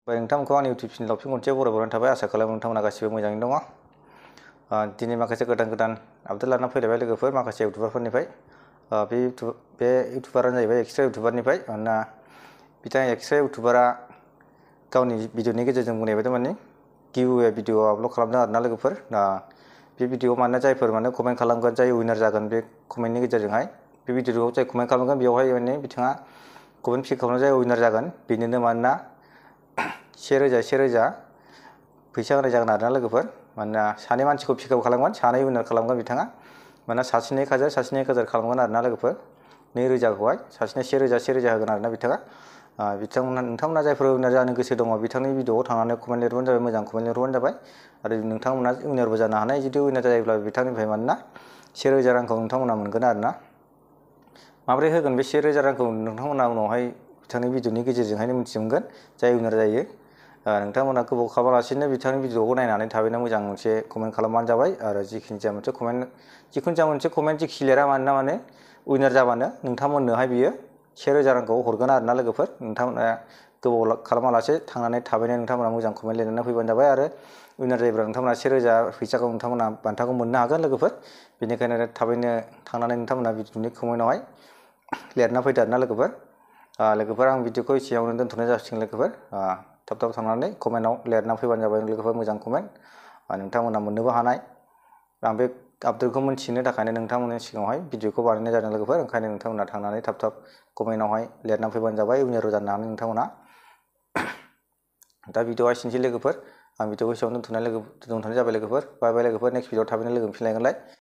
नोंथांमोनखौ आंनि इउटिउब चेनेलाव फिन खनसे बरायबावनाय थाबाय। आसा खालामो नोंथांमोना गासिबो मोजाङैनो दङ। दिनै माखासे गोदान आपडेट लाना फैलायबाय लोगोफोर माखासे इउटुबारफोरनिफ्राय। बे इउटुबारानो जाहैबाय एक्सट्रा इउटुबारनिफ्राय। मानोना बिथाङा एक्सट्रा इउटुबारा गावनि भिडिअनि गेजेरजों बुंनाय बायदि माने गिभअवे भिडिअ आपल'ड खालामदों आरोना लोगोफोर। बे भिडिअआव माने जायफोर माने कमेन्ट खालामगोन, जाय उइनार जागोन बे कमेन्टनि गेजेरजोंहाय बे भिडिअआव जाय कमेन्ट खालामगोन बेवहाय माने बिथाङा कमेन्ट पिक खालामनाय जाय उइनार जागोन बेनोनो मानोना 1000 फैसा होनाय जागोन आरोना लोगोफोर। मानोना सानै मानसिखौ पिकआप खालामगोन, सानै उइनार खालामगोन बिथाङा। मानोना सासेनो 1000 सासेनो 1000 खालामगोन आरोना लोगोफोर। 2000खौहाय सासेनो 1000 होगोन आरोना बिथाङा। नोंथांमोना जायफोर उइनार जानो गोसो दङ बिथांनि भिडिअआव थांनानै कमेन्ट लिरबानो जाबाय, मोजां कमेन्ट लिरबानो जाबाय। आरो नोंथांमोना उइनारबो जानो हानाय। जुदि उइनार जायोब्ला बिथांनिफ्राय मानोना 1000 रांखौ नोंथांमोना मोनगोन आरोना। माबोरै होगोन बे 1000 रांखौ नोंथांमोना उनावहाय बिथांनि भिडिअनि गेजेरजोंहायनो मिथिगोन जाय उइनार जायो। नोंथांमोना गोबाव खालामालासिनो बिथांनि भिडिअखौ नायनानै थाबैनो मोजां मोनसे कमेन्ट खालामबानो जाबाय। आरो जिखुनु जाया मोनसे कमेन्ट जेखि लिरा माने उइनार जाबानो नोंथांमोननोहाय बियो 1000 रांखौ हरगोन आरोना लोगोफोर। नोंथांमोना गोबाव खालामालासे थांनानै थाबैनो नोंथांमोना मोजां कमेन्ट लिरनानै फैबानो जाबाय। आरो उइनार जायोब्ला नोंथांमोना 1000 फैसाखौ नोंथांमोना बान्थाखौ मोननो हागोन लोगोफोर। बेनिखायनो थाबैनो थांनानै नोंथांमोना भिडिअनि कमेन्टआवहाय लिरना फैदो आरोना लोगोफोर। आं भिडिअखौ एसेयावनो दोनथ'नाय जासिगोन लोगोफोर। थाब थांनानै कमेन्टआव लिरना फैबानो जाबाय लोगोफोर, मोजां कमेन्ट नोंथांमोना मोननोबो हानाय। आं बे आपडेटखौ मिथिनो थाखायनो नोंथांमोननि सिगाङावहाय भिडिअखौ बानायनाय जादों लोगोफोर। ओंखायनो नोंथांमोना थांनानै थाब कमेन्टआवहाय लिरना फैबानो जाबाय, उइनारबो जानो हानाय नोंथांमोना। दा भिडिअआ एसेनोसै लोगोफोर। आं भिडिअखौ एसेयावनो दोनथ'नाय जाबाय लोगोफोर। बाय बाय लोगोफोर। नेक्स्ट भिडिअआव थाबैनो लोगो मोनफिनलायगोनलाय।